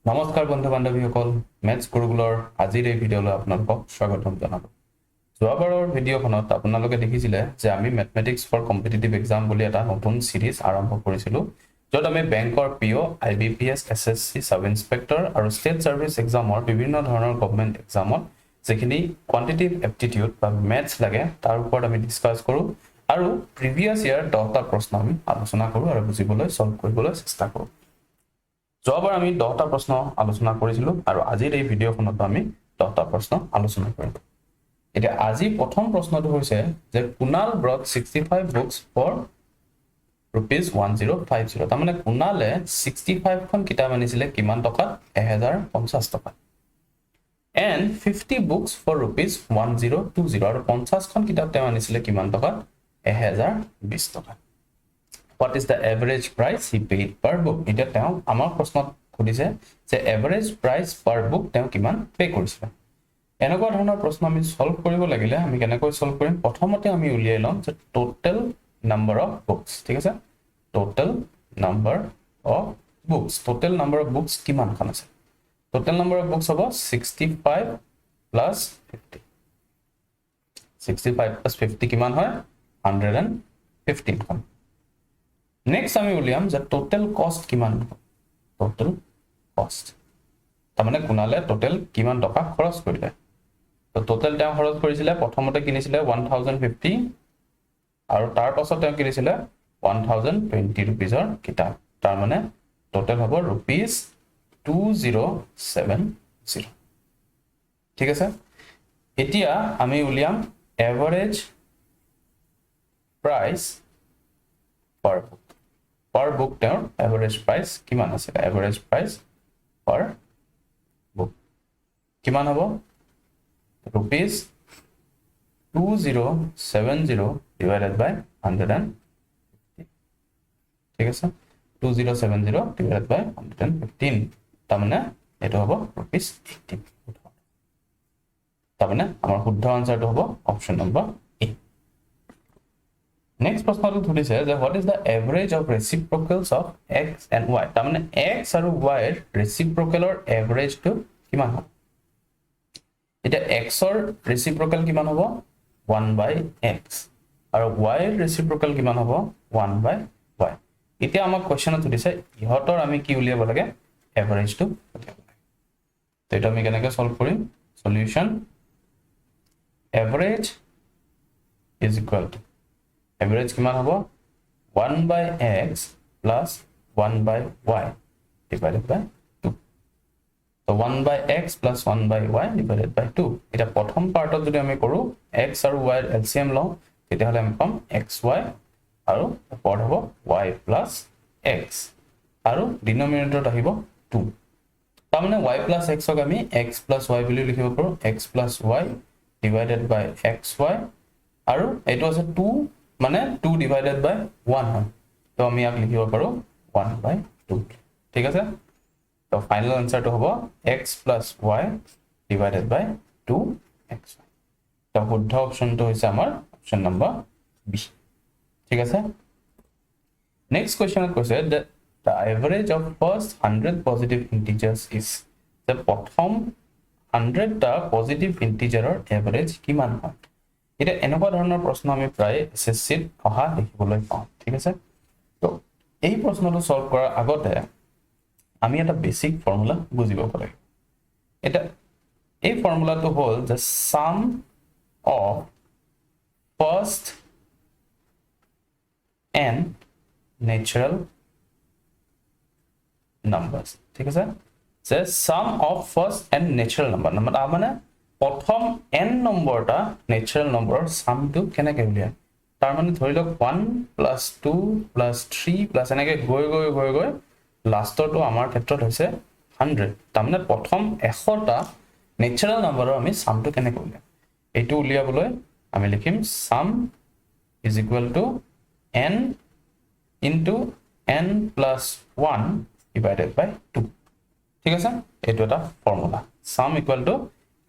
নমস্কাৰ বন্ধু বান্ধৱীসকল, মেথছ গুৰুকুলৰ আজিৰ এই ভিডিঅ'লৈ আপোনালোকক স্বাগতম জনালোঁ। যোৱাবাৰৰ ভিডিঅ'খনত আপোনালোকে দেখিছিলে যে আমি মেথমেটিক্স ফৰ কম্পিটিটিভ এক্সাম বুলি এটা নতুন সিৰিজ আৰম্ভ কৰিছিলোঁ, য'ত আমি বেংকৰ পিঅ, IBPS, SSC, সাব ইন্সপেক্টৰ আৰু ষ্টেট সাৰ্ভিস এক্সামৰ বিভিন্ন ধৰণৰ গভৰ্ণমেণ্ট এক্সামত যিখিনি কোৱান্টিটিভ এপ্টিটিউড বা মেথছ লাগে তাৰ ওপৰত আমি ডিছকাছ কৰোঁ আৰু প্ৰিভিয়াছ ইয়াৰ 10টা প্ৰশ্ন আমি আলোচনা কৰোঁ আৰু বুজিবলৈ সলভ কৰিবলৈ চেষ্টা কৰোঁ। যোৱাবাৰ আমি 10টা প্ৰশ্ন আলোচনা কৰিছিলোঁ আৰু আজিৰ এই ভিডিঅ'খনত আমি 10টা প্ৰশ্ন আলোচনা কৰিম। এতিয়া আজি প্ৰথম প্ৰশ্নটো হৈছে যে কুনাল brought 65 books for ₹1050। তাৰমানে কুনালে 65খন কিতাপ আনিছিলে কিমান টকাত? 1050 টকাত। and 50 books for ₹1020 আৰু 50খন কিতাপ তেওঁ আনিছিলে কিমান টকাত? 1020 টকাত। What is the average price he paid per book? এতিয়া তেওঁ আমাৰ প্ৰশ্নত সুধিছে যে এভাৰেজ প্ৰাইচ পাৰ বুক তেওঁ কিমান পে কৰিছে। এনেকুৱা ধৰণৰ প্ৰশ্ন আমি সলভ কৰিব লাগিলে আমি কেনেকৈ সলভ কৰিম? প্ৰথমতে আমি উলিয়াই লম যে টোটাল নাম্বাৰ অফ বুকস, ঠিক আছে? Total number of books, total number of books কিমানখন আছে? টোটাল নাম্বাৰ অফ বুকস হ'ব 65 প্লাস 50। 65 প্লাস 50 কিমান হয়? 115খন। নেক্সট আমি উলিয়াম যে টোটাল কষ্ট কিমান? টোটাল কষ্ট তাৰমানে কুনালে টোটাল কিমান টকা খৰচ কৰিলে। তো টোটাল তেওঁ খৰচ কৰিছিলে, প্ৰথমতে কিনিছিলে 1050 আৰু তাৰ পাছত তেওঁ কিনিছিলে 1020 ৰুপিজৰ কিতাপ। তাৰ মানে টোটাল হ'ব ₹2070। ঠিক আছে, এতিয়া আমি উলিয়াম এভাৰেজ প্ৰাইচ পাৰ বুক। per book তেওঁৰ average price কিমান আছে? average price per book কিমান হ'ব? ₹2070 divided by 150। ঠিক আছে, 2070 divided by 115 তাৰমানে এটো হ'ব ₹18। তাৰমানে আমাৰ শুদ্ধ আনসাৰটো হ'ব অপচন নম্বৰ এ। নেক্সট প্ৰশ্নটো সুধিছে যে what is the average of reciprocals of x and y? তাৰমানে x আৰু y এৰ ৰেচিপ্ৰকেলৰ এভাৰেজটো কিমান হ'ব? এতিয়া x ৰ ৰেচিপ্ৰকেল কিমান হ'ব? 1/x আৰু y ৰ ৰেচিপ্ৰকেল কিমান হ'ব? 1/y। এতিয়া আমাক কোৱেশ্চনত সুধিছে ইহতৰ আমি কি উলিয়াব লাগে? এভাৰেজটো উলিয়াব লাগে। তো এটা আমি কেনেকৈ সলভ কৰিম? Solution average is equal to average কিমান হ'ব? 1/x plus 1/y divided by 2। তো 1/x plus 1/y divided by 2। এটা প্ৰথম পাৰ্টত যদি আমি কৰো x আৰু y এৰ এলসিএম লওঁ তেতিয়াহলে আমি পাম xy আৰু ওপৰত হ'ব y plus x আৰু ডিনোমিনেটৰত আহিব 2। তাৰমানে y plus x ক আমি x plus y বুলি লিখিব পাৰো, x plus y divided by xy আৰু এটো আছে 2 মানে 2 divided by 1 হয়। তো আমি ইয়াক লিখিব পাৰো 1/2। ঠিক আছে, তো ফাইনাল আনসাৰটো হ'ব x plus y divided by 2xy। তো শুদ্ধ অপচনটো হৈছে আমাৰ অপচন নম্বৰ বি। ঠিক আছে, নেক্সট কোৱেশ্চনত কৈছে that the average of first 100 positive integers is, the প্ৰথম 100টা পজিটিভ ইন্টিজাৰৰ এভাৰেজ কিমান হয়? এটা এনেকুৱা ধৰণৰ প্ৰশ্ন আমি প্ৰায় এসএসসিত অহা দেখিবলৈ পাওঁ। ঠিক আছে, তো এই প্ৰশ্নটো সলভ কৰাৰ আগতে আমি এটা বেসিক ফৰ্মুলা বুজিব লাগে। এটা এই ফৰ্মুলাটো হ'ল যে sum of first n natural numbers। ঠিক আছে, যে sum of first n natural number মানে প্ৰথম n নম্বৰটা ন্যাচাৰাল নম্বৰৰ সামটো কেনেকৈ উলিয়ায়? তাৰ মানে ধৰি লওক 1 + 2 + 3 প্লাস এনেকৈ গৈ গৈ গৈ গৈ লাষ্টৰটো আমাৰ ক্ষেত্ৰত হৈছে 100। তাৰ মানে প্ৰথম 100টা ন্যাচাৰাল নম্বৰৰ আমি সামটো কেনেকৈ উলিয়াম? এইটো উলিয়াবলৈ আমি লিখিম sum is equal to n into n plus 1 divided by 2। ঠিক আছে, এইটো এটা formula sum equal to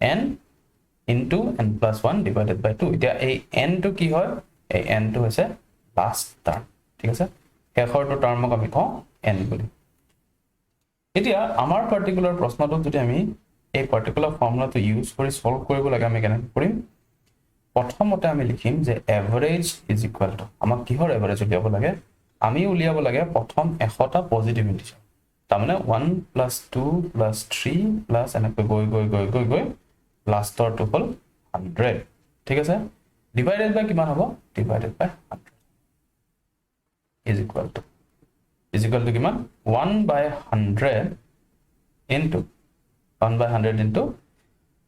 n into n plus 1 divided by 2। এতিয়া এই n টো কি হয়? এই n টো হৈছে লাষ্ট টাৰ্ম ঠিক আছে শেষৰটো টাৰ্মক আমি কওঁ n বুলি এতিয়া আমাৰ পাৰ্টিকুলাৰ প্ৰশ্নটো যদি আমি এই পাৰ্টিকুলাৰ ফৰ্মুলাটো ইউজ কৰি সলভ কৰিব লাগে আমি কেনেকৈ কৰিম প্ৰথমতে আমি লিখিম যে এভাৰেজ ইজ ইকুৱেল টু আমাক কিহৰ এভাৰেজ উলিয়াব লাগে আমি উলিয়াব লাগে প্ৰথম 100টা পজিটিভ ইন্টিজাৰ তাৰমানে 1 + 2 + 3 প্লাস এনেকৈ গৈ লাষ্টৰটো হ'ল 100 ঠিক আছে ডিভাইডেড বাই কিমান হ'ব divided by 100 is equal to কিমান 1/100 ইনটু 1/100 ইনটু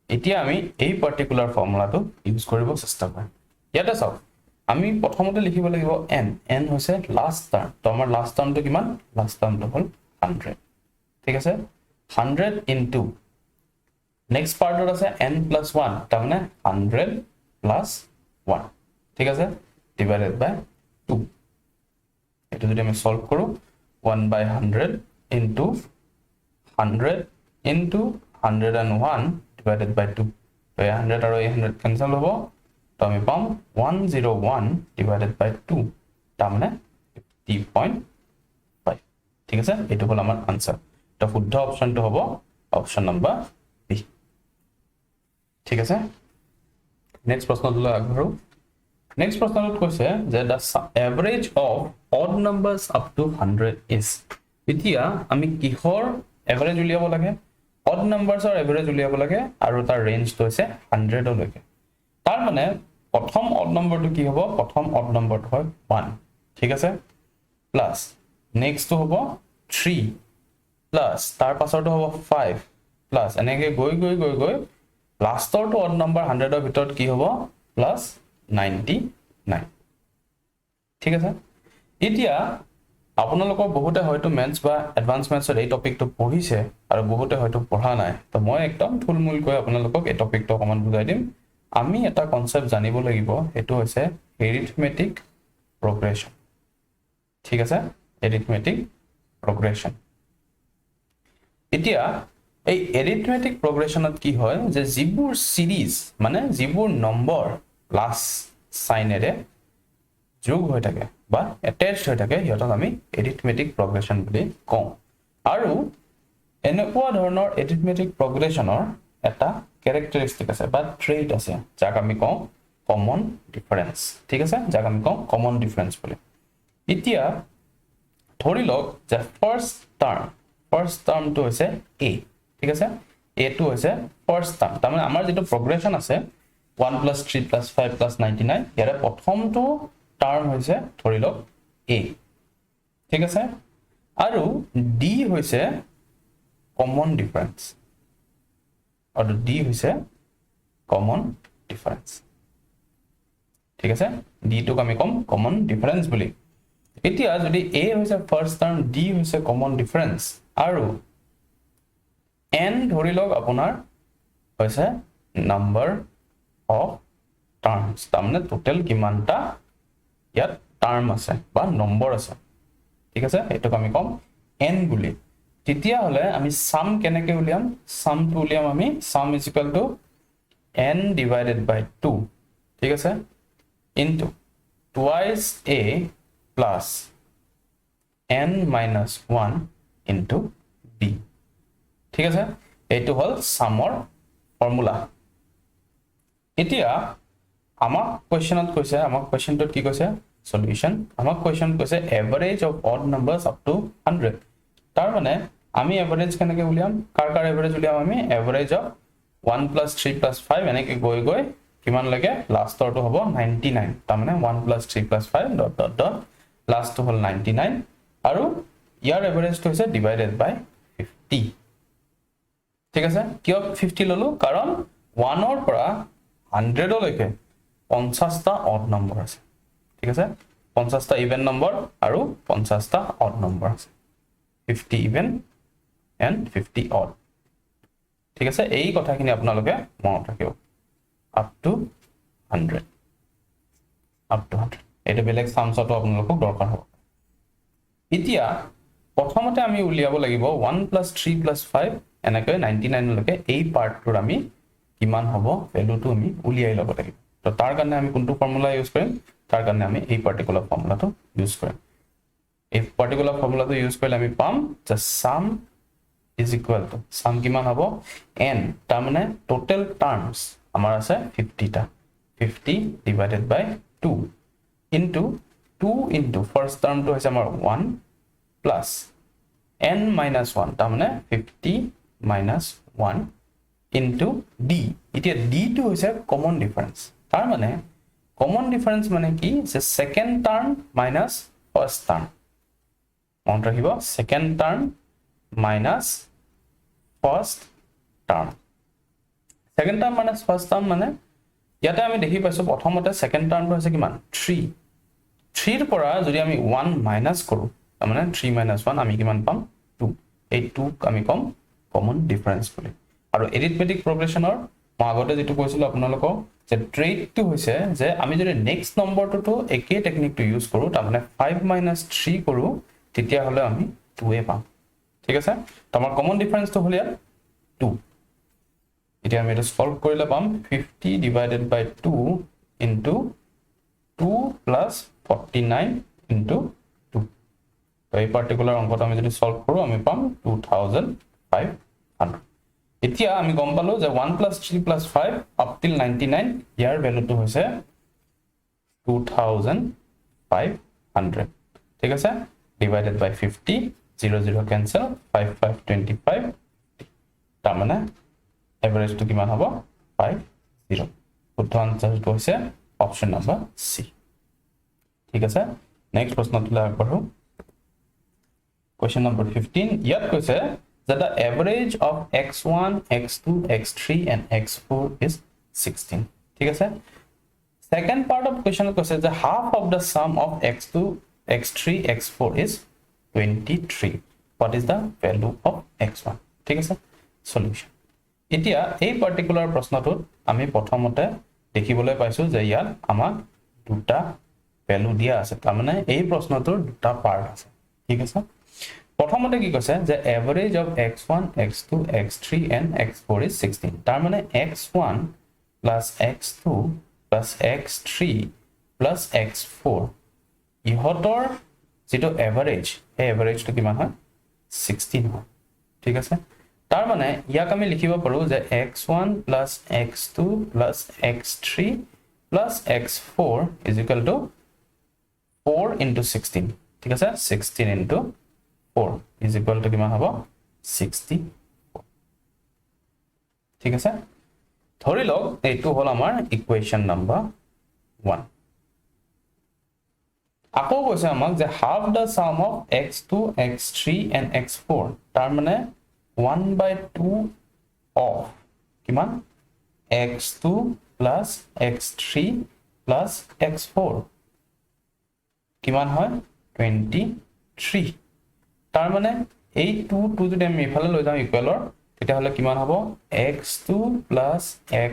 এতিয়া আমি এই পাৰ্টিকুলাৰ ফৰ্মুলাটো ইউজ কৰিব চেষ্টা কৰিম ইয়াতে চাওক আমি প্ৰথমতে লিখিব লাগিব n হৈছে লাষ্ট টাৰ্ম তো আমাৰ লাষ্ট টাৰ্মটো কিমান লাষ্ট টাৰ্মটো হ'ল 100 ঠিক আছে 100 ইনটু নেক্সট পাৰ্টত আছে n + 1 তাৰমানে 100 + 1 ঠিক আছে ডিভাইডেড বাই 2 এটো যদি আমি সলভ কৰো 1/100 into 100 into 101 divided by 2 so 100 আৰু 100 cancel হ'ব তো আমি পাম 101 divided by 2 তাৰমানে 50.5 ঠিক আছে এটো হ'ল আমাৰ আনসাৰ তো শুদ্ধ অপচনটো হ'ব অপচন নম্বৰ বি ঠিক আছে নেক্সট প্ৰশ্নটো আগবঢ়ো নেক্সট প্ৰশ্নটো কৈছে যে the average of odd numbers up to 100 is এতিয়া আমি কিহৰ এভাৰেজ উলিয়াব লাগে odd numbers or average উলিয়াব লাগে আৰু তাৰ ৰেঞ্জটো হৈছে 100 লৈকে তাৰ মানে প্ৰথম odd numberটো কি হ'ব প্ৰথম odd numberটো হয় 1 ঠিক আছে প্লাস নেক্সটটো হ'ব 3 প্লাস তাৰ পাছৰটো হ'ব 5 প্লাস এনেকৈ গৈ লাষ্টৰটো odd number 100 ৰ ভিতৰত কি হ'ব প্লাস 99 ঠিক আছে এতিয়া আপোনালোকৰ বহুতে হয়তো মেথছ বা এডভান্স মেথছৰ এই টপিকটো পঢ়িছে আৰু বহুতে হয়তো পঢ়া নাই তো মই একদম থুলমূল কৈ আপোনালোকক এই টপিকটো অকমান বুজাই দিম আমি এটা কনসেপ্ট জানিব লাগিব এটো হৈছে এৰিথমেটিক প্ৰগ্ৰেছন ঠিক আছে এৰিথমেটিক প্ৰগ্ৰেছন এতিয়া এই এৰিথমেটিক প্ৰগ্ৰেছনত কি হয় যে যিবোৰ সিৰিজ মানে যিবোৰ নম্বৰ প্লাস সাইনেৰে যোগ হৈ থাকে বা attached হৈ থাকে হিয়তক আমি arithmetic progression বুলি কওঁ আৰু এনেকুৱা ধৰণৰ arithmetic progressionৰ এটা characteristic আছে বা trait আছে যাক আমি কওঁ common difference ঠিক আছে যাক আমি কওঁ common difference বুলি এতিয়া ধৰি লওক যে first term টো হৈছে a ঠিক আছে a টো হৈছে first term তাৰমানে আমাৰ যেটো progression আছে 1 + 3 + 5 + 99 ইয়াৰে প্ৰথমটো টাৰ্ম হৈছে ধৰি লওক a ঠিক আছে আৰু d হৈছে কমন ডিফাৰেন্স আৰু d হৈছে কমন ডিফাৰেন্স ঠিক আছে d টোক আমি কম কমন ডিফাৰেন্স বুলি এতিয়া যদি a হৈছে ফাৰ্স্ট টাৰ্ম d হৈছে কমন ডিফাৰেন্স আৰু n ধৰি লওক আপোনাৰ হৈছে নাম্বাৰ অফ টাৰ্মস তাৰমানে টোটাল কিমানটা ইয়াত টাৰ্ম আছে বা নম্বৰ আছে ঠিক আছে এটোক আমি কম n বুলি তেতিয়া হলে আমি সাম কেনেকৈ উলিয়াম সামটো উলিয়াম আমি সাম is equal two n divided by 2 ঠিক আছে into twice a plus n minus 1 into b ঠিক আছে এইটো হল সামৰ ফৰ্মুলা এতিয়া আমাক কোৱেশ্চনত কৈছে আমাক কোৱেশ্চনটোত কি কৈছে সলিউশন আমাক কোৱেশ্চন কৈছে average of odd numbers up to 100 তাৰ মানে আমি এভাৰেজ কেনেকৈ উলিয়াম কাৰ এভাৰেজ উলিয়াম আমি এভাৰেজ অফ 1 + 3 + 5 এনেকৈ গৈ কিমান লাগে লাষ্টৰটো হ'ব 99 তাৰ মানে 1 + 3 + 5 ডট ডট ডট লাষ্টটো হ'ল 99 আৰু ইয়াৰ এভাৰেজটো হৈছে ডিভাইডেড বাই 50 ঠিক আছে কিয় 50 ললো কাৰণ 1 ৰ পৰা 100 লৈকে 50টা অড নম্বৰ আছে ঠিক আছে 50টা ইভেন নম্বৰ আৰু 50টা অড নম্বৰ আছে 50 ইভেন এন্ড 50 অড ঠিক আছে এই কথাখিনি আপোনালোকে মনত ৰাখিব আপ টু 100 এটা বেলেগ সামছটো আপোনালোকক দৰকাৰ হ'ব এতিয়া প্ৰথমতে আমি উলিয়াব লাগিব 1 + 3 + 5 এনেকৈ 99 লৈকে এই পাৰ্টটোৰ আমি কিমান হ'ব ভ্যালুটো আমি উলিয়াই ল'ব লাগিব তো তাৰ কাৰণে আমি কোনটো ফৰ্মুলা ইউজ কৰিম তাৰ কাৰণে আমি এই পাৰ্টিকুলাৰ ফৰ্মুলাটো ইউজ কৰিম এই পাৰ্টিকুলাৰ ফৰ্মুলাটো ইউজ কৰিলে আমি পাম যে sum is equal to sum কিমান হ'ব n তাৰ মানে total terms আমাৰ আছে 50 টা 50 divided by 2 into 2 into first term to হৈছে আমাৰ 1 plus n minus 1 তাৰ মানে 50 minus 1 into d এতিয়া d টো হৈছে common difference তাৰ মানে common difference মানে কি যে second term minus first term মনত ৰাখিব second term minus first term second term minus first term মানে ইয়াতে আমি দেখি পাইছো প্ৰথমতে second term টো হৈছে কিমান 3 3 ৰ পৰা যদি আমি 1 মাইনাস কৰো তাৰ মানে 3 minus 1 আমি কিমান পাম 2 এই 2 আমি কম common difference বুলি আৰু arithmetic progressionৰ মই আগতে যেটো কৈছিল আপোনালোকক যে ট্ৰেডটো হৈছে যে আমি যদি নেক্সট নম্বৰটো একে টেকনিকটো ইউজ কৰো তাৰ মানে 5 minus 3 কৰো তেতিয়া হলে আমি 2 এ পাম ঠিক আছে তো আমাৰ কমন ডিফাৰেন্সটো হল ইয়াত 2 এতিয়া আমি এটা সলভ কৰিলে পাম 50 divided by 2 into 2 plus 49 into 2 তো এই পার্টিকুলার অঙ্কটো আমি যদি সলভ কৰো আমি পাম 2500 এতিয়া আমি গম পালো যে 1 plus 3 plus 5 up till 99 ইয়াৰ ভ্যালুটো হৈছে 2500 ঠিক আছে divided by 50 0 0 cancel 5 5 25 তাৰ মানে এভাৰেজ তো কিমান হ'ব 50 শুদ্ধ আনসাৰটো হৈছে অপচন নম্বৰ সি ঠিক আছে নেক্সট প্ৰশ্নটো আগবঢ়ো question number 15 ইয়াত কৈছে that the average of x1 x2 x3 and x4 is 16 ঠিক আছে second part of question কৈছে যে half of the sum of x2 x3 x4 is 23 what is the value of x1 ঠিক আছে solution এতিয়া এই পার্টিকুলার প্রশ্নটোত আমি প্রথমতে দেখিবলৈ পাইছো যে ইয়াত আমাক দুটা ভ্যালু দিয়া আছে তাৰ মানে এই প্ৰশ্নটোৰ দুটা পাৰ্ট আছে ঠিক আছে প্ৰথমতে কি কৈছে যে average of x1 x2 x3 and x4 is 16 তাৰ মানে x1 plus x2 plus x3 plus x4 ইহতৰ যেটো এভাৰেজ এই এভাৰেজটো কিমান হয় 16 হয় ঠিক আছে তাৰ মানে ইয়াক আমি লিখিব পাৰো যে x1 plus x2 plus x3 plus x4 is equal to 4 into 16 ঠিক আছে 16 into 4 is equal to কিমান হ'ব 64 ঠিক আছে ধৰি লওক এইটো হল আমাৰ ইকুৱেশ্যন নম্বৰ 1 আকৌ কৈছে আমাক যে half the sum of x2 x3 and x4 তাৰ মানে 1 by 2 of কিমান x2 plus x3 plus x4 কিমান হয় 23 তাৰ মানে এই 2 যদি আমি ইফালে লৈ যাওঁ ইকুৱেলৰ তেতিয়া হলে কিমান হ'ব x2 plus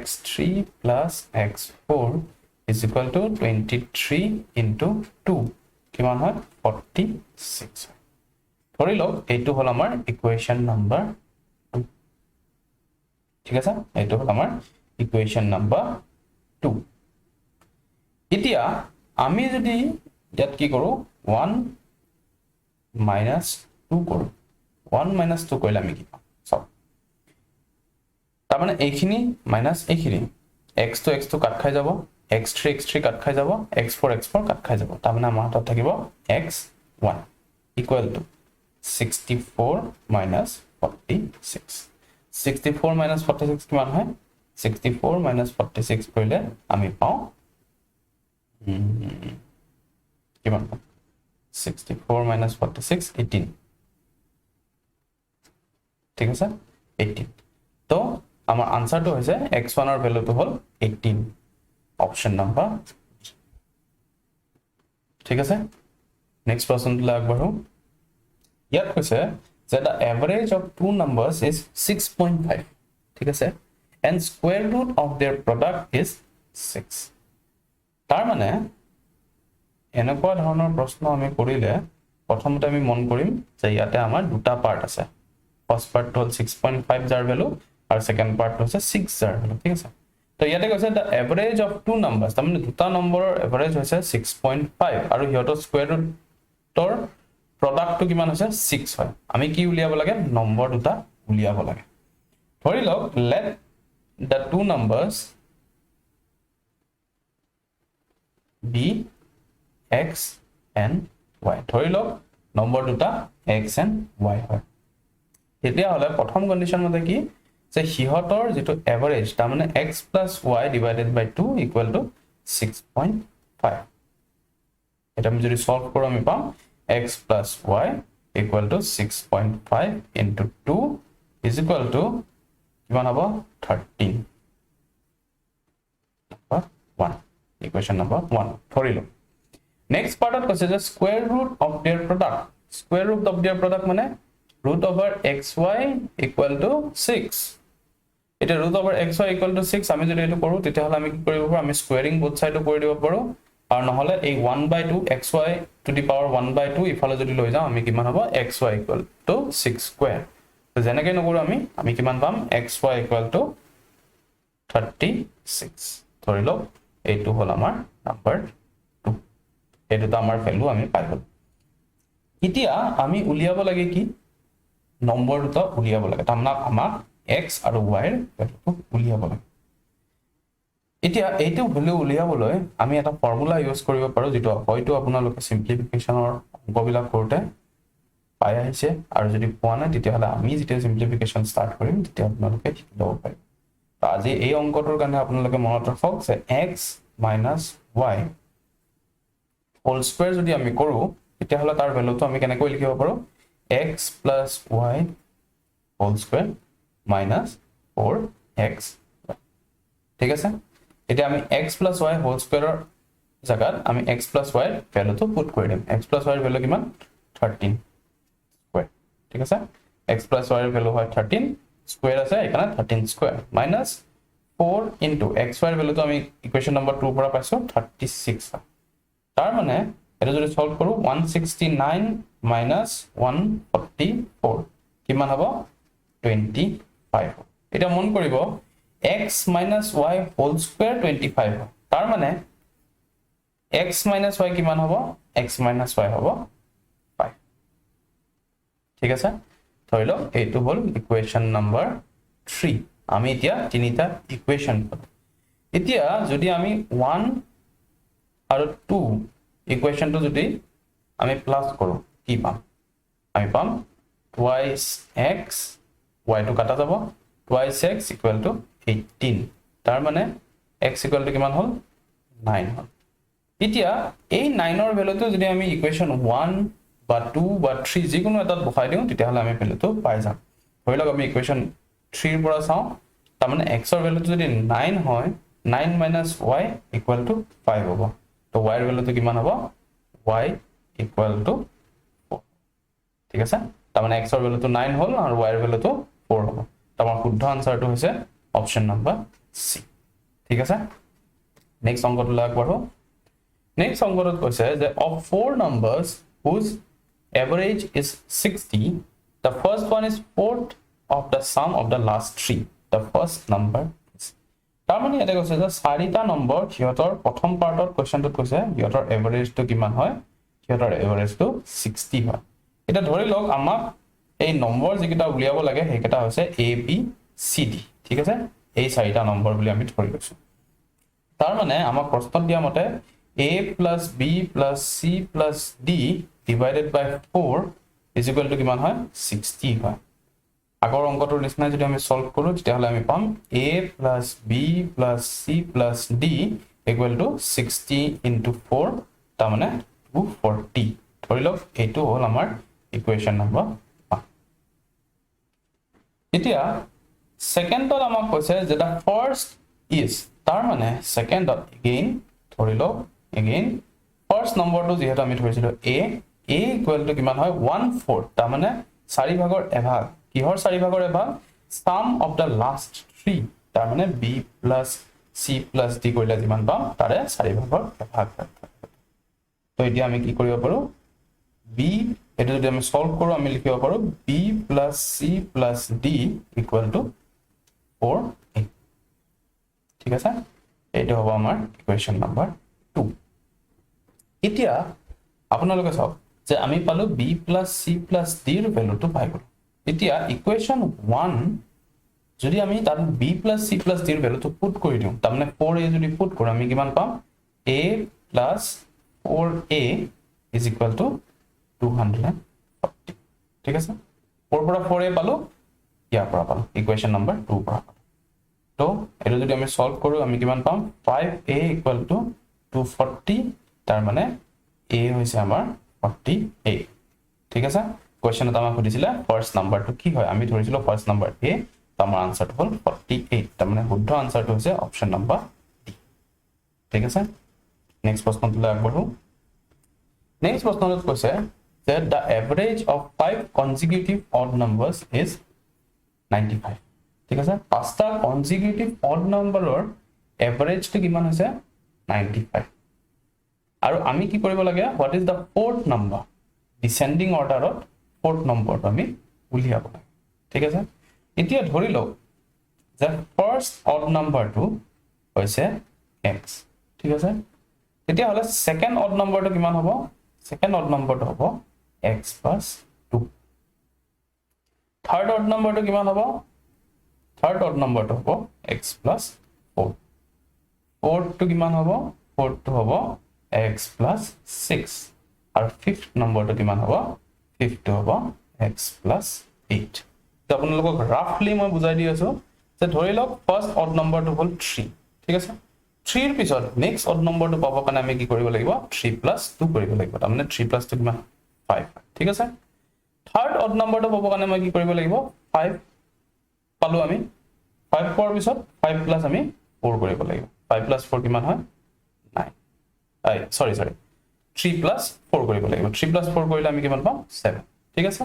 x3 plus x4 is equal to 23 into 2 কিমান হয় 46 ধৰি লওক এইটো হল আমাৰ ইকুৱেশ্যন নম্বৰ 2 ঠিক আছে এইটো হল আমাৰ ইকুৱেশ্যন নম্বৰ 2 এতিয়া আমি যদি ইয়াত কি কৰো 1 minus 2 কৰো 1 minus 2 কৰিলে আমি কি পাম সব তাৰ মানে এইখিনি মাইনাস এইখিনি x2 x2 কাট খাই যাব x3 x3 কাট খাই যাব x4 x4 কাট খাই যাব তাৰ মানে আমাৰ হাতত থাকিব x1 equal to 64 minus 46 64 minus 46 কিমান হয় 64 minus 46 কৰিলে আমি পাওঁ কিমান 64 minus 46 18 ঠিক আছে 18 তো আমাৰ আনসাৰটো হৈছে x1 ৰ ভ্যালুটো হল 18 অপচন নম্বৰ ঠিক আছে নেক্সট প্ৰশ্নটো আগবঢ়ো ইয়াত কৈছে যে the average of two numbers is 6.5 ঠিক আছে and square root of their product is 6 তাৰ মানে এনেকুৱা ধৰণৰ প্ৰশ্ন আমি কৰিলে প্ৰথমতে আমি মন কৰিম যে ইয়াতে আমাৰ দুটা পাৰ্ট আছে ফাৰ্স্ট পাৰ্ট হল 6.5 যাৰ ভ্যালু আৰু সেকেন্ড পাৰ্ট হৈছে 6 যাৰ ভ্যালু ঠিক আছে তো তো ইয়াতে কৈছে the average of two numbers তাৰমানে দুটা নম্বৰৰ এভাৰেজ হৈছে 6.5 আৰু হিয়তৰ স্কয়াৰ ৰুটৰ প্ৰডাক্টটো কিমান হৈছে 6 হয় আমি কি উলিয়াব লাগে নম্বৰ দুটা উলিয়াব লাগে ধৰি লওক let the two numbers be x and y ধৰি লওক নম্বৰ দুটা x and y হয় তেতিয়া হলে প্ৰথম কন্ডিশন মতে কি যে হিহতৰ যেটো এভাৰেজ তাৰ মানে x + y divided by 2 equal to 6.5 এটা আমি যদি সলভ কৰো আমি পাম x + y equal to 6.5 into 2 is equal to কিমান হ'ব 13 number 1 equation number 1 ধৰিলো next partত কৈছে যে square root of their product square root of their product মানে root over xy equal to 6 এটা root over xy equal to 6 আমি যদি এটো কৰো তেতিয়া হলে আমি কি কৰিব পাৰো আমি স্কোয়াৰিং বোথ সাইড কৰি দিব পাৰো আৰু নহলে এই 1/2 xy to the power 1/2 ইফালে যদি লৈ যাও আমি কিমান হ'ব xy equal to 6 স্কয়ার তো জেনেকে নকৰো আমি কিমান পাম xy equal to 36 ধৰি লওক এইটো হল আমাৰ নাম্বাৰ 2 এইটো আমাৰ ভ্যালু আমি পাই গল এতিয়া আমি উলিয়াব লাগে কি নম্বৰ দুটা উলিয়াব লাগে তাৰমানে আমাক x আৰু y এৰ ভ্যালুটো উলিয়াব লাগে এতিয়া এইটো ভ্যালু উলিয়াবলৈ আমি এটা ফৰ্মুলা ইউজ কৰিব পাৰো যেটো হয়তো আপোনালোকে সিম্পলিফিকেশনৰ অংকবিলাক কৰোতে পাই আহিছে আৰু যদি পোৱা নাই তেতিয়া হলে আমি যেতিয়া সিম্পলিফিকেশন ষ্টাৰ্ট কৰিম তেতিয়া আপোনালোকে শিকি ল'ব পাৰিব তো আজি এই অংকটোৰ কাৰণে আপোনালোকে মনত ৰাখক যে x - y হোল স্কয়াৰ যদি আমি কৰো তেতিয়া হলে তাৰ ভ্যালুটো আমি কেনেকৈ লিখিব পাৰো x + y whole square minus 4x ঠিক আছে এতিয়া আমি x + y হোল স্কয়াৰৰ জায়গাত আমি x + y ভ্যালুটো পুট কৰি দিম x + y ভ্যালু কিমান 13 স্কয়াৰ ঠিক আছে x + y এর ভ্যালু হয় 13 স্কয়ার আছে এখানে 13 স্কয়ার minus 4 into xy এর ভ্যালু তো আমি ইকুয়েশন নাম্বার 2 পৰা পাইছো 36 তাৰ মানে এটা যদি সলভ কৰো 169 minus 144 কিমান হ'ব 25 এটা মন কৰিব x - y হোল স্কয়াৰ 25 তাৰ মানে x - y কিমান হ'ব x - y হ'ব 5 ঠিক আছে ধৰি লওক এইটো হল ইকুয়েশন নাম্বার 3 আমি এতিয়া তিনিটা ইকুয়েশন পালো এতিয়া যদি আমি 1 আৰু 2 ইকুয়েশনটো যদি আমি প্লাস কৰো কি পাম আমি পাম twice x y to কাটা যাব twice x equal to 18 তাৰ মানে x equal to কিমান হল 9 হল এতিয়া এই 9 ৰ ভ্যালুটো যদি আমি ইকুয়েশন 1 বা 2 বা 3 যিকোনো এটাত বহাই দিও তেতিয়া হলে আমি ভ্যালুটো পাই যাম হৈ লওক আমি ইকুয়েশন 3 ৰ পৰা চাও তাৰ মানে x ৰ ভ্যালুটো যদি 9 হয় 9 - y equal to 5 হ'ব তো y ৰ ভ্যালুটো কিমান হ'ব y equal to 4 ঠিক আছে তাৰ মানে x ৰ ভ্যালুটো 9 হল আৰু y ৰ ভ্যালুটো 4 হ'ব আমাৰ শুদ্ধ আনসাৰটো হৈছে অপচন নাম্বার সি ঠিক আছে নেক্সট অংকটো লাগ পঢ়ো নেক্সট অংকটো কৈছে যে of four numbers whose average is 60 the first one is fourth of the sum of the last three the first number is তাৰ মানে এটা কৈছে যে চাৰিটা নম্বৰ হিয়তৰ প্ৰথম পাৰ্টৰ কোৱেশ্চনটোত কৈছে হিয়তৰ এভাৰেজটো কিমান হয় হিয়তৰ এভাৰেজটো 60 হয় এটা ধৰি লওক আমাক এই নম্বৰ যেটা উলিয়াব লাগে হেকেটা হৈছে a b c d ঠিক আছে এই চাৰিটা নম্বৰ বুলি আমি ধৰি লৈছো তাৰ মানে আমাক প্ৰশ্নত দিয়া মতে a + b + c + d divided by 4 is equal to কিমান হয় 60 হয় আগৰ অংকটোৰ নিচিনা যদি আমি সলভ কৰো তেতিয়া হলে আমি পাম a + b + c + d equal to 60 into 4 তাৰ মানে 240 ধৰি লওক এইটো হল আমাৰ ইকুয়েশন নাম্বাৰ 1 এতিয়া সেকেন্ডত আমাক কৈছে যে the first is তাৰ মানে সেকেন্ডত again ধৰি লওক again first নম্বৰটো যেহেতু আমি ধৰিছিলো a equal to কিমান হয় 1/4 তাৰ মানে 4 ভাগৰ এভাগ কিহৰ 4 ভাগৰ এভাগ sum of the last 3 তাৰ মানে b + c + d কৰিলে যিমান পাম তাৰে 4 ভাগৰ এভাগ তো এতিয়া আমি কি কৰিব পাৰো b এটা যদি আমি সলভ কৰো আমি লিখিব পাৰো b + c + d equal to 4a ঠিক আছে এইটো হ'ব আমাৰ ইকুৱেশ্যন নম্বৰ 2 এতিয়া আপোনালোকে চাওক যে আমি পালো b + c + d ৰ ভ্যালুটো পাই গলো এতিয়া ইকুৱেশ্যন 1 যদি আমি তাত b + c + d ৰ ভ্যালুটো পুট কৰি দিও তাৰমানে 4a যদি পুট কৰো আমি কিমান পাম a + 4a = 240 ঠিক আছে 4 পৰা 4a পালো ইয়াৰ পৰা পালো ইকুৱেশ্যন নম্বৰ 2 পৰা তো এটো যদি আমি সলভ কৰো আমি কিমান পাম 5a = 240 তাৰ মানে a হৈছে আমাৰ 48 ঠিক আছে কোৱেশ্চনত আমাক সুধিছিলে ফাৰ্স্ট নাম্বাৰটো কি হয় আমি ধৰিছিলো ফাৰ্স্ট নাম্বাৰ a তো আমাৰ আনসাৰটো হ'ল 48 তাৰ মানে শুদ্ধ আনসাৰটো হৈছে অপচন নম্বৰ d ঠিক আছে নেক্সট প্ৰশ্নটো আগবঢ়ো নেক্সট প্ৰশ্নটো কৈছে যে the average of 5 consecutive odd numbers is 95 ঠিক আছে পাঁচটা consecutive odd numberৰ এভাৰেজটো কিমান হৈছে 95 আৰু আমি কি কৰিব লাগে what is the fourth number descending orderত fourth numberটো আমি উলিয়াব লাগে ঠিক আছে এতিয়া ধৰি লও যে first odd numberটো হৈছে x ঠিক আছে তেতিয়া হলে second odd numberটো কিমান হ'ব second odd numberটো হ'ব x + 2 third odd numberটো কিমান হ'ব third odd numberটো হ'ব x + 4 fourth টো কিমান হ'ব fourth টো হ'ব x + 6 আৰু fifth numberটো কিমান হ'ব fifth টো হ'ব x + 8 তো আপোনালোকক ৰাফলি মই বুজাই দি আছো যে ধৰি লওক ফাৰ্স্ট অড নম্বৰটো হ'ল 3 ঠিক আছে 3 ৰ পিছত নেক্সট অড নম্বৰটো পাব কাৰণে আমি কি কৰিব লাগিব 3 + 2 কৰিব লাগিব তাৰমানে 3 + 2 কিমান 5 ঠিক আছে থাৰ্ড অড নম্বৰটো পাব কাৰণে মই কি কৰিব লাগিব 5 পালো আমি 5 পোৱাৰ পিছত 5 প্লাস আমি 4 কৰিব লাগিব 5 + 4 কিমান হয় 9 সৰি 3 + 4 কৰিব লাগিব 3 + 4 কৰিলে আমি কিমান পাম 7 ঠিক আছে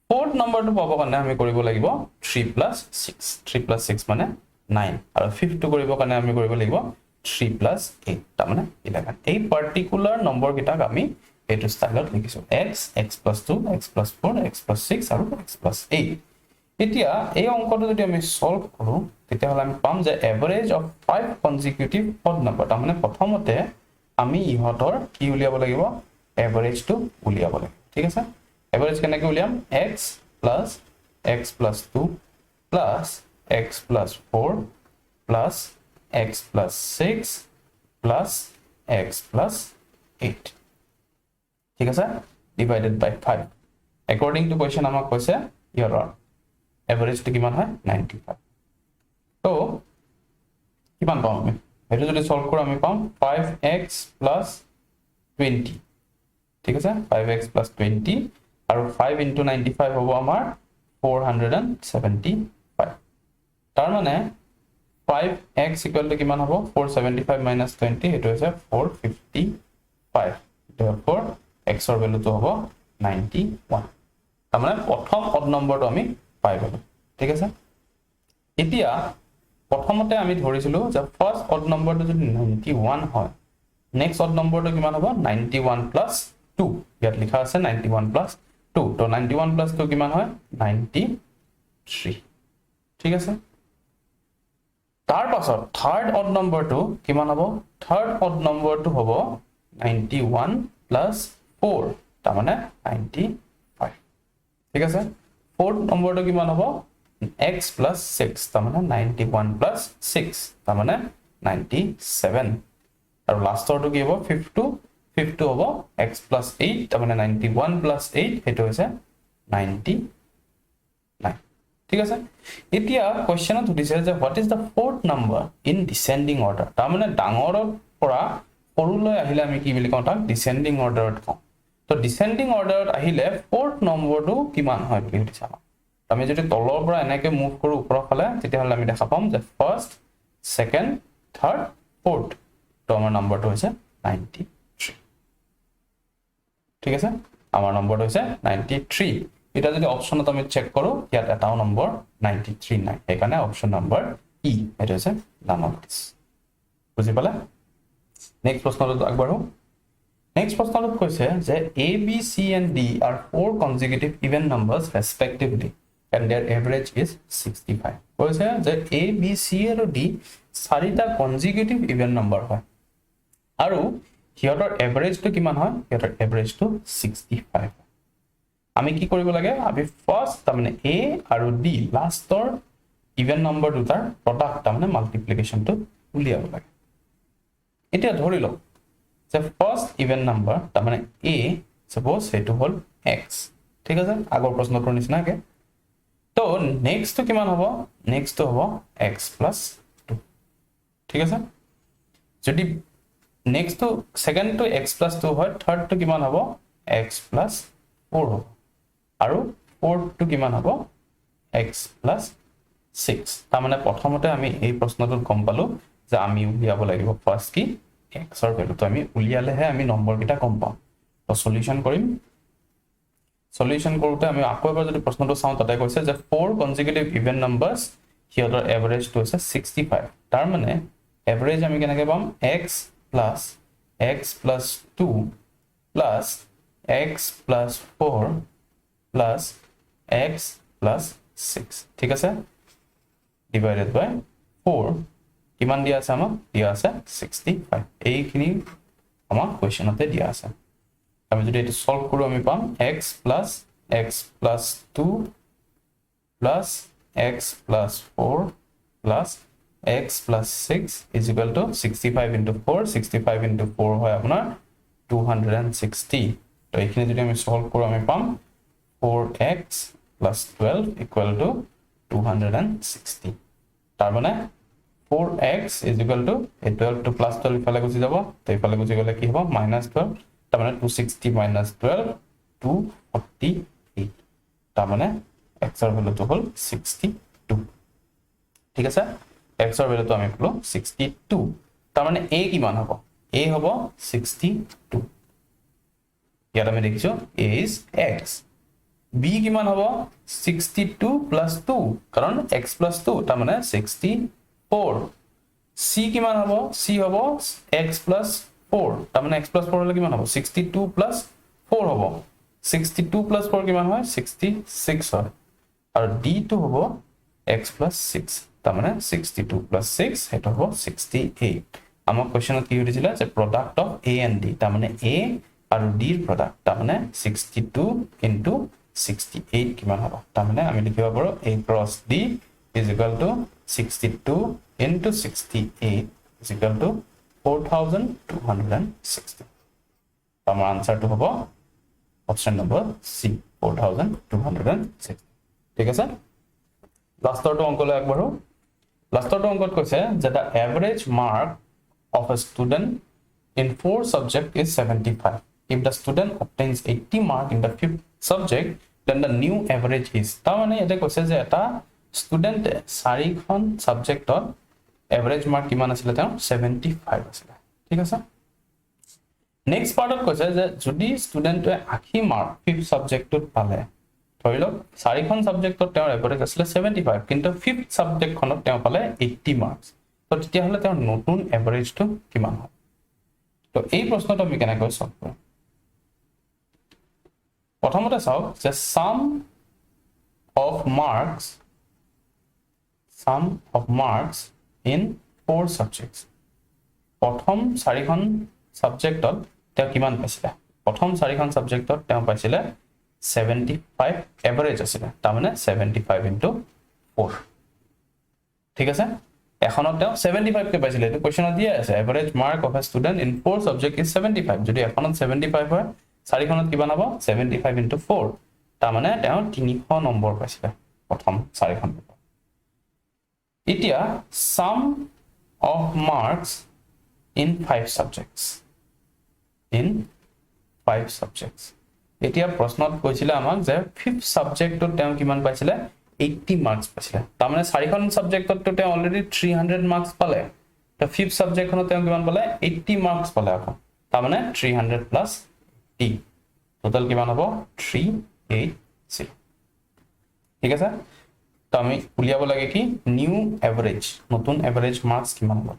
fourth numberটো পাব কাৰণে আমি কৰিব লাগিব 3 + 6 3 + 6 মানে 9 আৰু fifth টো কৰিব কাৰণে আমি কৰিব লাগিব 3 + 8 তাৰ মানে 11 এই পাৰ্টিকুলাৰ নম্বৰ কিটাক আমি এইটো ষ্টাইলত লিখিছো x x + 2 x + 4 x + 6 আৰু x + 8 এতিয়া এই অংকটো যদি আমি সলভ কৰো তেতিয়া হলে আমি পাম যে average of 5 consecutive odd number তাৰ মানে প্ৰথমতে আমি ইহতৰ কি উলিয়াব লাগিব এভাৰেজটো উলিয়াব লাগিব ঠিক আছে এভাৰেজ কেনেকৈ উলিয়াম x + x + 2 + x + 4 + x + 6 + x + 8 ঠিক আছে divided by 5 according to question আমাক কৈছে ইয়াৰ এভাৰেজটো কিমান হয় 95 তো কিমান পাম আমি এটো যদি সলভ কৰো আমি পাম 5x + 20 ঠিক আছে 5x + 20 আৰু 5 * 95 হ'ব আমাৰ 475 তাৰ মানে 5x = কিমান হ'ব 475 - 20 এটো হৈছে 455 therefore x ৰ ভ্যালুটো হ'ব 91 তাৰ মানে প্ৰথম অড নম্বৰটো আমি পাই গলো ঠিক আছে এতিয়া প্ৰথমতে আমি ধৰিছিলো যে ফাৰ্স্ট অড নম্বৰটো যদি 91 হয় নেক্সট অড নম্বৰটো কিমান হ'ব 91 + 2 ইয়াত লিখা আছে 91 + 2 তো 91 + 2 কিমান হয় 93 ঠিক আছে তাৰ পাছত থাৰ্ড অড নম্বৰটো কিমান হ'ব থাৰ্ড অড নম্বৰটো হ'ব 91 + 4 তাৰ মানে 95 ঠিক আছে ফোৰ্থ নম্বৰটো কিমান হ'ব x + 6 তাৰ মানে 91 + 6 তাৰ মানে 97 আৰু লাষ্টৰটো কি হ'ব 52 হ'ব x + 8 তাৰ মানে 91 + 8 হেতু হৈছে 99 ঠিক আছে এতিয়া কোৱেশ্চনত সুধিছে যে what is the fourth number in descending order তাৰ মানে ডাঙৰৰ পৰা সৰুলৈ আহিলে আমি কি বুলি কওঁ তাক descending orderত কওঁ তো descending orderত আহিলে fourth নম্বৰটো কিমান হয় বুলি সুধিছে আমি যদি তলৰ পৰা এনেকৈ মুভ কৰো ওপৰৰ ফালে তেতিয়া হলে আমি দেখা পাম যে ফাৰ্স্ট সেকেন্ড থাৰ্ড ফোৰ্থ তো আমাৰ নম্বৰটো হৈছে 93 ঠিক আছে আমাৰ নম্বৰটো হৈছে 93 এটা যদি অপচনত আমি চেক কৰো ইয়াত এটাও নম্বৰ 93 নাই সেইকাৰণে অপচন নম্বৰ ই এটা হৈছে none of this বুজি পালে নেক্সট প্ৰশ্নটো আগবাঢ়ো নেক্সট প্ৰশ্নটো কৈছে যে a b c and d are four consecutive even numbers respectively and their average is 65 কৈছে যে a b c আৰু d চাৰিটা consecutive even number হয় আৰু হিয়ৰৰ এভাৰেজ টো কিমান হয় হিয়ৰৰ এভাৰেজ টো 65 আমি কি কৰিব লাগে আমি ফাৰ্স্ট তাৰমানে a আৰু d লাষ্টৰ ইভেন নম্বৰ দুটাৰ প্ৰডাক্ট তাৰমানে মাল্টিপ্লিকেশন টো উলিয়াব লাগে এতিয়া ধৰি লওক যে ফাৰ্স্ট ইভেন নম্বৰ তাৰমানে a suppose হেতু হল x ঠিক আছে আগৰ প্ৰশ্নটোৰ নিচিনাকে তো নেক্সট টো কিমান হ'ব নেক্সট টো হ'ব x + 2 ঠিক আছে যদি নেক্সট টো সেকেন্ড টো x + 2 হয় থাৰ্ড টো কিমান হ'ব x + 4 হ'ব আৰু ফোৰ্থ টো কিমান হ'ব x + 6 তাৰমানে প্ৰথমতে আমি এই প্ৰশ্নটোত গম পালো যে আমি উলিয়াব লাগিব ফাৰ্স্ট কি x ৰ ভ্যালুটো আমি উলিয়ালেহে আমি নম্বৰ কিটা গম পাম তো সলিউশন কৰিম সলিউশন কৰোতে আমি আকৌ এবাৰ যদি প্ৰশ্নটো চাওঁ তাতে কৈছে যে 4 consecutive even numbers হিয়ৰৰ এভাৰেজ টো আছে 65 তাৰ মানে এভাৰেজ আমি কেনেকৈ পাম x + 2 plus x + 4 plus x + 6 ঠিক আছে divided by 4 কিমান দিয়া আছে আমাক দিয়া আছে 65 এইখিনি আমাক কোৱেশ্চনতে দিয়া আছে আমি যদি এটো সলভ কৰো আমি পাম x + 2 plus x + 4 plus x + 6 is equal to 65 into 4 65 into 4 হয় আপোনাৰ 260 তো এইখিনি যদি আমি সলভ কৰো আমি পাম 4x + 12 equal to 260 তাৰ মানে 4x is equal to 12 to plus 12 ইফালে গুচি যাব তো ইফালে গুচি গলে কি হ'ব -12 তাৰ মানে 260 - 12 248 তাৰ মানে x ৰ ভ্যালুটো হ'ল 62 ঠিক আছে x ৰ ভ্যালুটো আমি পালো 62 তাৰ মানে a কিমান হ'ব a হ'ব 62 ইয়াত আমি দেখিছো a is x b কিমান হ'ব 62 + 2 কাৰণ x + 2 তাৰ মানে 64 c কিমান হ'ব c হ'ব x + 4 তাৰ মানে x + 4 হলে কিমান হ'ব 62 + 4 হ'ব 62 + 4 কিমান হয় 66 হয় আৰু d টো হ'ব x + 6 তাৰ মানে 62 + 6 হেতু হ'ব 68 আমাৰ কোৱেশ্চনত কি হৈছিল যে product of a and d তাৰ মানে a আৰু d ৰ প্ৰডাক্ট তাৰ মানে 62 into 68 কিমান হ'ব তাৰ মানে আমি লিখিব পাৰো a cross d is equal to 62 into 68 is equal to 4260 আমাৰ আনসাৰটো হ'ব অপচন নম্বৰ c 4260 ঠিক আছে লাষ্টৰটো অংকলৈ আগবাঢ়ো লাষ্টৰটো অংকত কৈছে যে the average mark of a student in 4 subject is 75 if the student obtains 80 mark in the 5th subject then the new average is তাৰ মানে এটা কৈছে যে এটা student চাৰিখন সাবজেক্টত এভাৰেজ মাৰ্ক কিমান আছিল তেওঁ 75 আছিল ঠিক আছে নেক্সট পাৰ্টত কৈছে যে যদি ষ্টুডেন্টে 80 মাৰ্ক 5th সাবজেক্টত পালে ধৰি লওক চাৰিখন সাবজেক্টত তেওঁৰ এভাৰেজ আছিল 75 কিন্তু 5th সাবজেক্টখনত তেওঁ পালে 80 মাৰ্কস তো তেতিয়া হলে তেওঁৰ নতুন এভাৰেজটো কিমান হ'ব তো এই প্ৰশ্নটো আমি কেনেকৈ সলভ কৰিম প্ৰথমতে চাওক যে sum of marks in 4 subjects প্ৰথম চাৰিখন সাবজেক্টত তেওঁ কিমান পাইছিলে প্ৰথম চাৰিখন সাবজেক্টত তেওঁ পাইছিলে 75 এভাৰেজ আছিল তাৰ মানে 75 into 4 ঠিক আছে এখনত তেওঁ 75 কে পাইছিলে এটো কোৱেশ্চনত দিয়া আছে average mark of A student in 4 subject is 75 যদি এখনত 75 হয় চাৰিখনত কিমান হ'ব 75 into 4 তাৰ মানে তেওঁ 300 নম্বৰ পাইছিলে প্ৰথম চাৰিখন এতিয়া sum of marks in 5 subjects এতিয়া প্ৰশ্নত কৈছিল আমাক যে 5th সাবজেক্টত তেওঁ কিমান পাইছিলে 80 মাৰ্কস পাইছিলে তাৰ মানে চাৰিখন সাবজেক্টত তেওঁ অলৰেডি 300 মাৰ্কস পালে তো 5th সাবজেক্টখনত তেওঁ কিমান পালে 80 মাৰ্কস পালে আকৌ তাৰ মানে 300 + 80 টোটাল কিমান হ'ব 380 ঠিক আছে তো আমি উলিয়াব লাগে কি নিউ এভাৰেজ নতুন এভাৰেজ মাৰ্কস কিমান হ'ব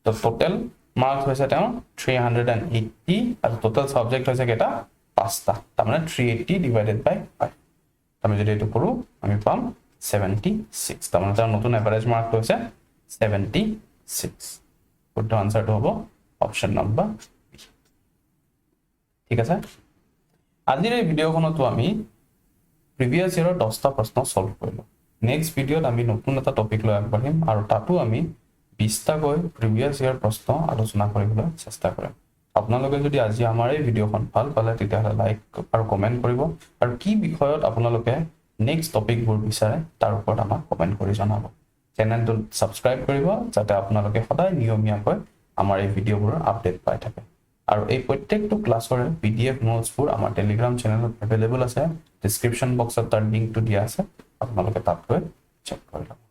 তো টোটাল মাৰ্কস হৈছে তেওঁ 380 আৰু টোটাল সাবজেক্ট হৈছে কেটা 5টা তাৰ মানে 380 divided by 5 আমি যদি এটো কৰো আমি পাম 76 তাৰমানে তাৰ নতুন এভাৰেজ মাৰ্কটো হৈছে 76 শুদ্ধ আনসাৰটো হ'ব অপচন নম্বৰ বি ঠিক আছে আজিৰ এই ভিডিওখনতো আমি প্ৰিভিয়াস ইয়াৰৰ 10টা প্ৰশ্ন সলভ কৰিলো নেক্সট ভিডিওত আমি নতুন এটা টপিক লৈ আগবাঢ়িম আৰু তাতো আমি 20টা গৈ প্ৰিভিয়াস ইয়াৰ প্ৰশ্ন আলোচনা কৰিবলৈ চেষ্টা কৰিম আপোনালোকে যদি আজি আমাৰ এই ভিডিওখন ভাল পালে তেতিয়াহলে লাইক আৰু কমেন্ট কৰিব আৰু কি বিষয়ত আপোনালোকে নেক্সট টপিকবোৰ বিচাৰে তাৰ ওপৰত আমাক কমেন্ট কৰি জনাব চেনেলটো সাবস্ক্ৰাইব কৰিব যাতে আপোনালোকে সদায় নিয়মীয়াকৈ আমাৰ এই ভিডিওবোৰৰ আপডেট পাই থাকে আৰু এই প্ৰত্যেকটো ক্লাছৰ পিডিএফ নোটছবোৰ আমাৰ টেলিগ্ৰাম চেনেলত अवेलेबल আছে ডেসক্ৰিপচন বক্সত তাৰ লিংকটো দিয়া আছে আপোনালোকে তাত গৈ চেক কৰি ল'ব